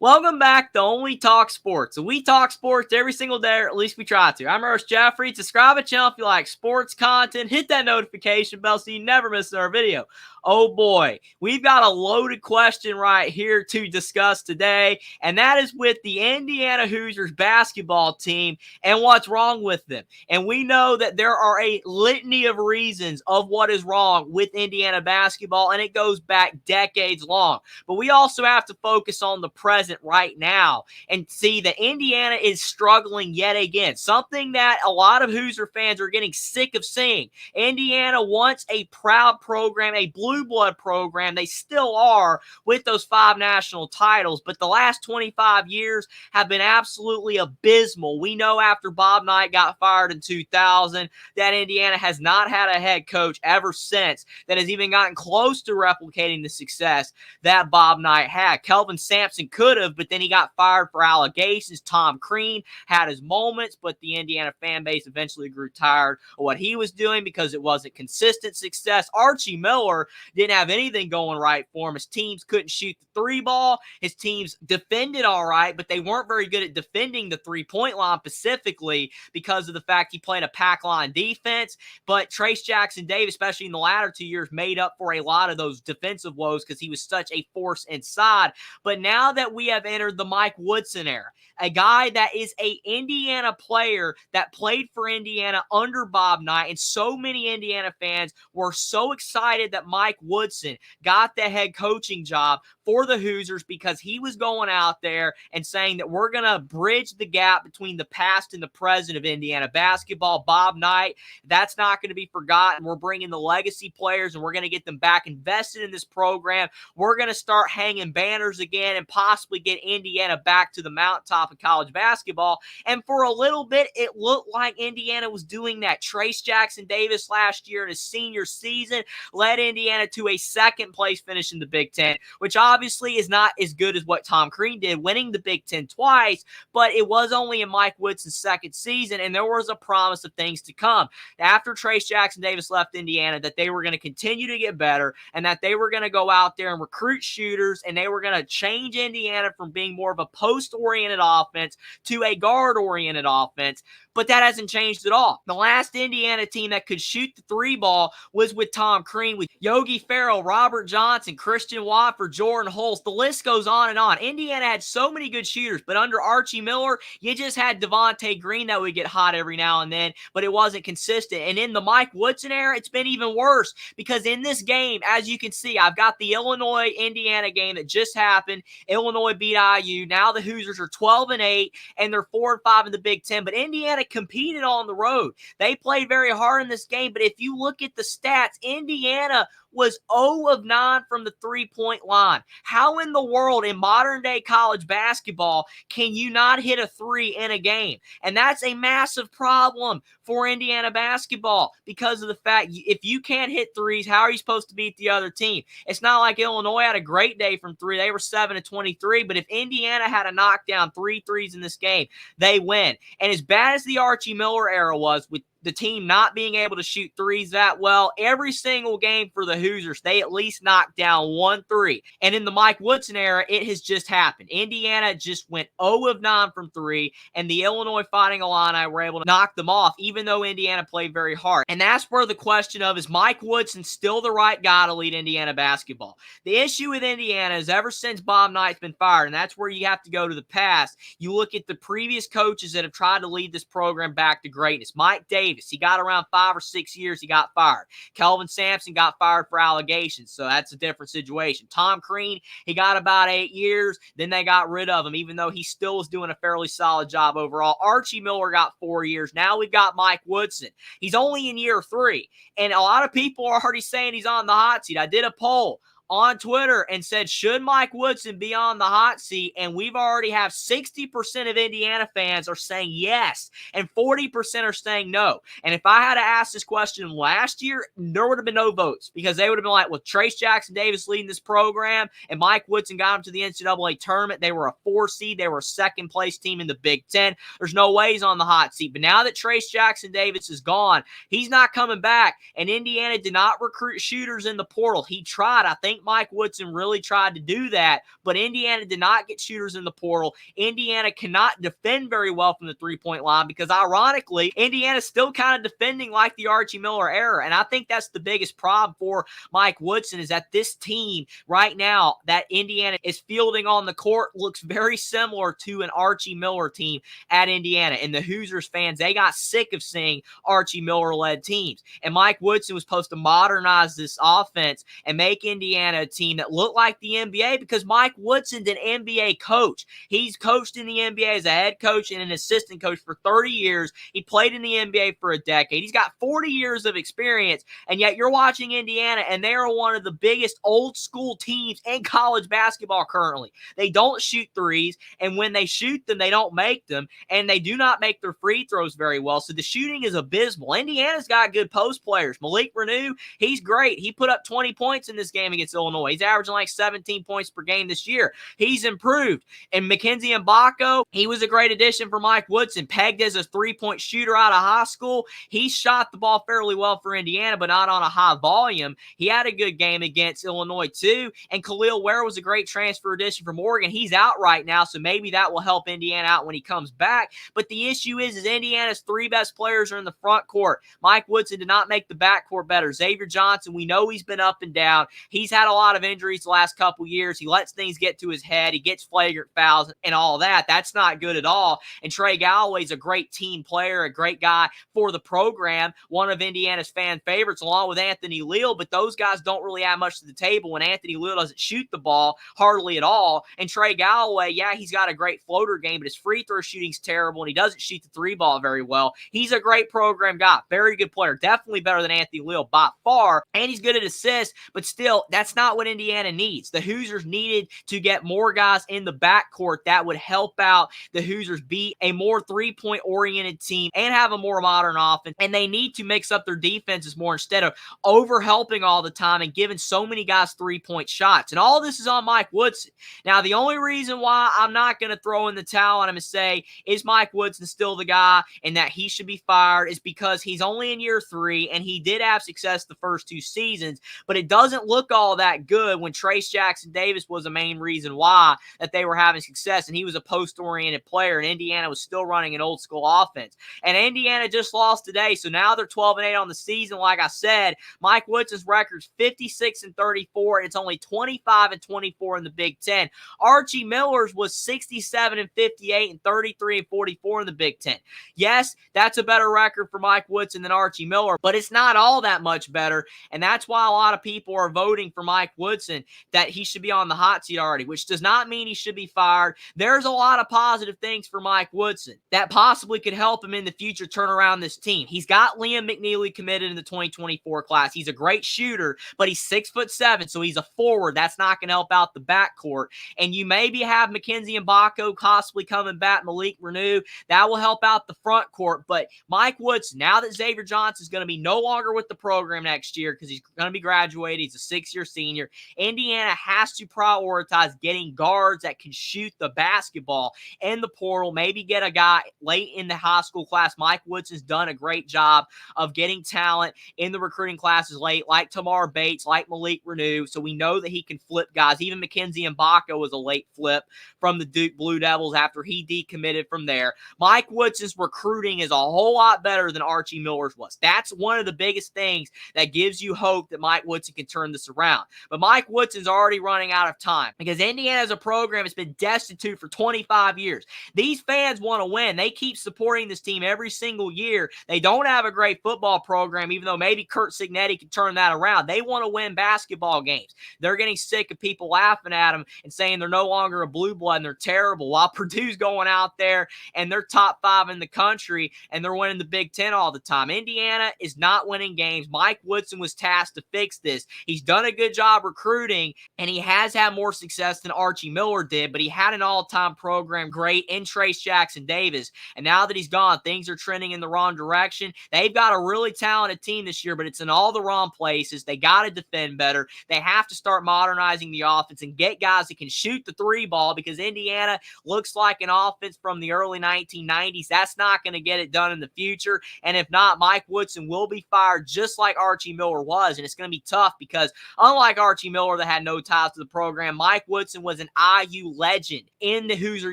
Welcome back to Only Talk Sports. We talk sports every single day, or at least we try to. I'm Ernest Jeffrey. Subscribe to the channel if you like sports content. Hit that notification bell so you never miss our video. Oh boy, we've got a loaded question right here to discuss today, and that is with the Indiana Hoosiers basketball team and what's wrong with them. And we know that there are a litany of reasons of what is wrong with Indiana basketball, and it goes back decades long. But we also have to focus on the present right now and see that Indiana is struggling yet again, something that a lot of Hoosier fans are getting sick of seeing. Indiana once a proud program, a blue blood program. They still are with those 5 national titles, but the last 25 years have been absolutely abysmal. We know after Bob Knight got fired in 2000 that Indiana has not had a head coach ever since that has even gotten close to replicating the success that Bob Knight had. Kelvin Sampson could have, but then he got fired for allegations. Tom Crean had his moments, but the Indiana fan base eventually grew tired of what he was doing because it wasn't consistent success. Archie Miller didn't have anything going right for him. His teams couldn't shoot the 3 ball. His teams defended all right, but they weren't very good at defending the 3-point line specifically because of the fact he played a pack line defense. But Trace Jackson Davis, especially in the latter 2 years, made up for a lot of those defensive woes because he was such a force inside. But now that we have entered the Mike Woodson era, a guy that is a Indiana player that played for Indiana under Bob Knight, and so many Indiana fans were so excited that Mike Woodson got the head coaching job for the Hoosiers because he was going out there and saying that we're going to bridge the gap between the past and the present of Indiana basketball. Bob Knight, that's not going to be forgotten. We're bringing the legacy players and we're going to get them back invested in this program. We're going to start hanging banners again and possibly get Indiana back to the mountaintop of college basketball. And for a little bit, it looked like Indiana was doing that. Trace Jackson Davis last year in his senior season led Indiana to a second-place finish in the Big Ten, which obviously is not as good as what Tom Crean did, winning the Big Ten twice, but it was only in Mike Woodson's second season, and there was a promise of things to come. After Trace Jackson Davis left Indiana, that they were going to continue to get better, and that they were going to go out there and recruit shooters, and they were going to change Indiana from being more of a post-oriented offense to a guard-oriented offense. But that hasn't changed at all. The last Indiana team that could shoot the 3 ball was with Tom Crean, with Yogi Ferrell, Robert Johnson, Christian Watford, Jordan Hulse. The list goes on and on. Indiana had so many good shooters, but under Archie Miller, you just had Devontae Green that would get hot every now and then, but it wasn't consistent. And in the Mike Woodson era, it's been even worse because in this game, as you can see, I've got the Illinois-Indiana game that just happened. Illinois beat IU. Now the Hoosiers are 12-8, and they're 4-5 in the Big Ten, but Indiana competed on the road. They played very hard in this game, but if you look at the stats, Indiana was 0 of 9 from the 3-point line. How in the world in modern-day college basketball can you not hit a 3 in a game? And that's a massive problem for Indiana basketball because of the fact if you can't hit threes, how are you supposed to beat the other team? It's not like Illinois had a great day from 3. They were 7-23, but if Indiana had a knockdown 3 threes in this game, they win. And as bad as the Archie Miller era was with the team not being able to shoot threes that well, every single game for the Hoosiers, they at least knocked down 1 3. And in the Mike Woodson era, it has just happened. Indiana just went 0 of 9 from 3, and the Illinois Fighting Illini were able to knock them off, even though Indiana played very hard. And that's where the question of, is Mike Woodson still the right guy to lead Indiana basketball? The issue with Indiana is ever since Bob Knight's been fired, and that's where you have to go to the past, you look at the previous coaches that have tried to lead this program back to greatness. Mike Davis, he got around 5 or 6 years, he got fired. Kelvin Sampson got fired for allegations, so that's a different situation. Tom Crean, he got about 8 years, then they got rid of him, even though he still was doing a fairly solid job overall. Archie Miller got 4 years. Now we've got Mike Woodson. He's only in year 3, and a lot of people are already saying he's on the hot seat. I did a poll on Twitter and said, should Mike Woodson be on the hot seat? And we've already have 60% of Indiana fans are saying yes, and 40% are saying no. And if I had to ask this question last year, there would have been no votes because they would have been like, well, Trace Jackson Davis leading this program and Mike Woodson got him to the NCAA tournament. They were a 4 seed. They were a second-place team in the Big Ten. There's no way he's on the hot seat. But now that Trace Jackson Davis is gone, he's not coming back. And Indiana did not recruit shooters in the portal. He tried. I think think Mike Woodson really tried to do that, but Indiana did not get shooters in the portal. Indiana cannot defend very well from the three-point line because, ironically, Indiana's still kind of defending like the Archie Miller era, and I think that's the biggest problem for Mike Woodson is that this team right now that Indiana is fielding on the court looks very similar to an Archie Miller team at Indiana, and the Hoosiers fans, they got sick of seeing Archie Miller-led teams, and Mike Woodson was supposed to modernize this offense and make Indiana a team that looked like the NBA because Mike Woodson's an NBA coach. He's coached in the NBA as a head coach and an assistant coach for 30 years. He played in the NBA for a decade. He's got 40 years of experience, and yet you're watching Indiana, and they are one of the biggest old-school teams in college basketball currently. They don't shoot threes, and when they shoot them, they don't make them, and they do not make their free throws very well, so the shooting is abysmal. Indiana's got good post players. Malik Renew, he's great. He put up 20 points in this game against Illinois. He's averaging like 17 points per game this year. He's improved. And Mackenzie Mbako, he was a great addition for Mike Woodson, pegged as a three-point shooter out of high school. He shot the ball fairly well for Indiana, but not on a high volume. He had a good game against Illinois too. And Khalil Ware was a great transfer addition from Oregon. He's out right now, so maybe that will help Indiana out when he comes back. But the issue is Indiana's three best players are in the front court. Mike Woodson did not make the backcourt better. Xavier Johnson, we know he's been up and down. He's had a lot of injuries the last couple years. He lets things get to his head. He gets flagrant fouls and all that. That's not good at all. And Trey Galloway's a great team player, a great guy for the program, one of Indiana's fan favorites along with Anthony Leal, but those guys don't really add much to the table when Anthony Leal doesn't shoot the ball hardly at all. And Trey Galloway, yeah, he's got a great floater game, but his free throw shooting's terrible, and he doesn't shoot the three ball very well. He's a great program guy, very good player, definitely better than Anthony Leal by far, and he's good at assists, but still, that's not what Indiana needs. The Hoosiers needed to get more guys in the backcourt that would help out the Hoosiers be a more three-point oriented team and have a more modern offense, and they need to mix up their defenses more instead of over-helping all the time and giving so many guys three-point shots, and all this is on Mike Woodson. Now, the only reason why I'm not going to throw in the towel on him and say, is Mike Woodson still the guy and that he should be fired, is because he's only in year 3, and he did have success the first 2 seasons, but it doesn't look all that good when Trace Jackson Davis was the main reason why that they were having success, and he was a post-oriented player, and Indiana was still running an old-school offense. And Indiana just lost today, so now they're 12-8 on the season. Like I said, Mike Woodson's record's 56-34, and it's only 25-24 in the Big Ten. Archie Miller's was 67-58 and 33-44 in the Big Ten. Yes, that's a better record for Mike Woodson than Archie Miller, but it's not all that much better, and that's why a lot of people are voting for Mike Woodson, that he should be on the hot seat already, which does not mean he should be fired. There's a lot of positive things for Mike Woodson that possibly could help him in the future turn around this team. He's got Liam McNeely committed in the 2024 class. He's a great shooter, but he's 6'7", so he's a forward. That's not going to help out the backcourt. And you maybe have Mackenzie Mbako possibly coming back, Malik Renew. That will help out the front court. But Mike Woodson, now that Xavier Johnson is going to be no longer with the program next year because he's going to be graduated, he's a 6-year senior, Indiana has to prioritize getting guards that can shoot the basketball in the portal, maybe get a guy late in the high school class. Mike Woodson's done a great job of getting talent in the recruiting classes late, like Tamar Bates, like Malik Renew, so we know that he can flip guys. Even Mackenzie Mbako was a late flip from the Duke Blue Devils after he decommitted from there. Mike Woodson's recruiting is a whole lot better than Archie Miller's was. That's one of the biggest things that gives you hope that Mike Woodson can turn this around. But Mike Woodson's already running out of time because Indiana as a program has been destitute for 25 years. These fans want to win. They keep supporting this team every single year. They don't have a great football program, even though maybe Kurt Signetti can turn that around. They want to win basketball games. They're getting sick of people laughing at them and saying they're no longer a blue blood and they're terrible, while Purdue's going out there and they're top 5 in the country and they're winning the Big Ten all the time. Indiana is not winning games. Mike Woodson was tasked to fix this. He's done a good job recruiting, and he has had more success than Archie Miller did, but he had an all-time program great in Trace Jackson Davis, and now that he's gone, things are trending in the wrong direction. They've got a really talented team this year, but it's in all the wrong places. They got to defend better. They have to start modernizing the offense and get guys that can shoot the three ball, because Indiana looks like an offense from the early 1990s. That's not going to get it done in the future, and if not, Mike Woodson will be fired just like Archie Miller was, and it's going to be tough because unlike like Archie Miller that had no ties to the program. Mike Woodson was an IU legend in the Hoosier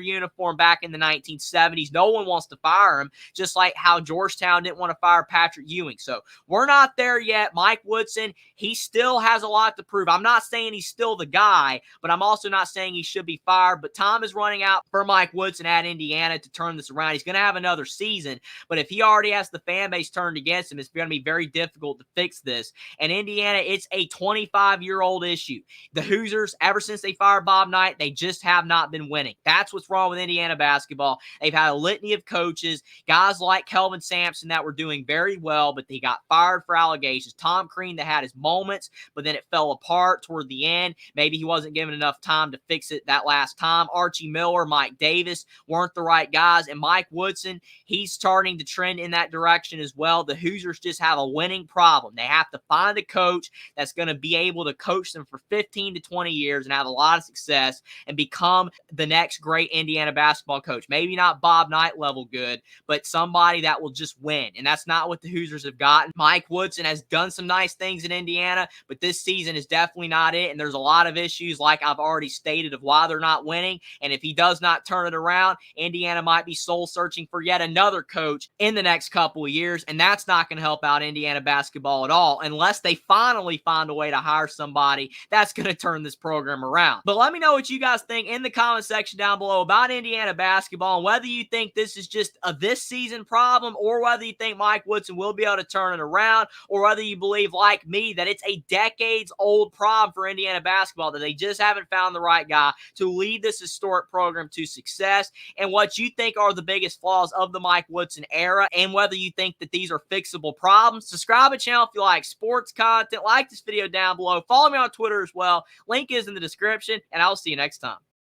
uniform back in the 1970s. No one wants to fire him, just like how Georgetown didn't want to fire Patrick Ewing. So we're not there yet. Mike Woodson, he still has a lot to prove. I'm not saying he's still the guy, but I'm also not saying he should be fired. But time is running out for Mike Woodson at Indiana to turn this around. He's going to have another season, but if he already has the fan base turned against him, it's going to be very difficult to fix this. And Indiana, it's a 25-year-old issue. The Hoosiers, ever since they fired Bob Knight, they just have not been winning. That's what's wrong with Indiana basketball. They've had a litany of coaches, guys like Kelvin Sampson that were doing very well, but they got fired for allegations. Tom Crean that had his moments, but then it fell apart toward the end. Maybe he wasn't given enough time to fix it that last time. Archie Miller, Mike Davis weren't the right guys, and Mike Woodson, he's starting to trend in that direction as well. The Hoosiers just have a winning problem. They have to find a coach that's going to be able to coach them for 15 to 20 years and have a lot of success and become the next great Indiana basketball coach. Maybe not Bob Knight level good, but somebody that will just win. And that's not what the Hoosiers have gotten. Mike Woodson has done some nice things in Indiana, but this season is definitely not it. And there's a lot of issues, like I've already stated, of why they're not winning. And if he does not turn it around, Indiana might be soul searching for yet another coach in the next couple of years. And that's not going to help out Indiana basketball at all, unless they finally find a way to hire somebody that's going to turn this program around. But let me know what you guys think in the comment section down below about Indiana basketball, and whether you think this is just a this season problem, or whether you think Mike Woodson will be able to turn it around, or whether you believe, like me, that it's a decades-old problem for Indiana basketball, that they just haven't found the right guy to lead this historic program to success, and what you think are the biggest flaws of the Mike Woodson era, and whether you think that these are fixable problems. Subscribe to the channel if you like sports content. Like this video down below. Follow me on Twitter as well. Link is in the description, and I'll see you next time.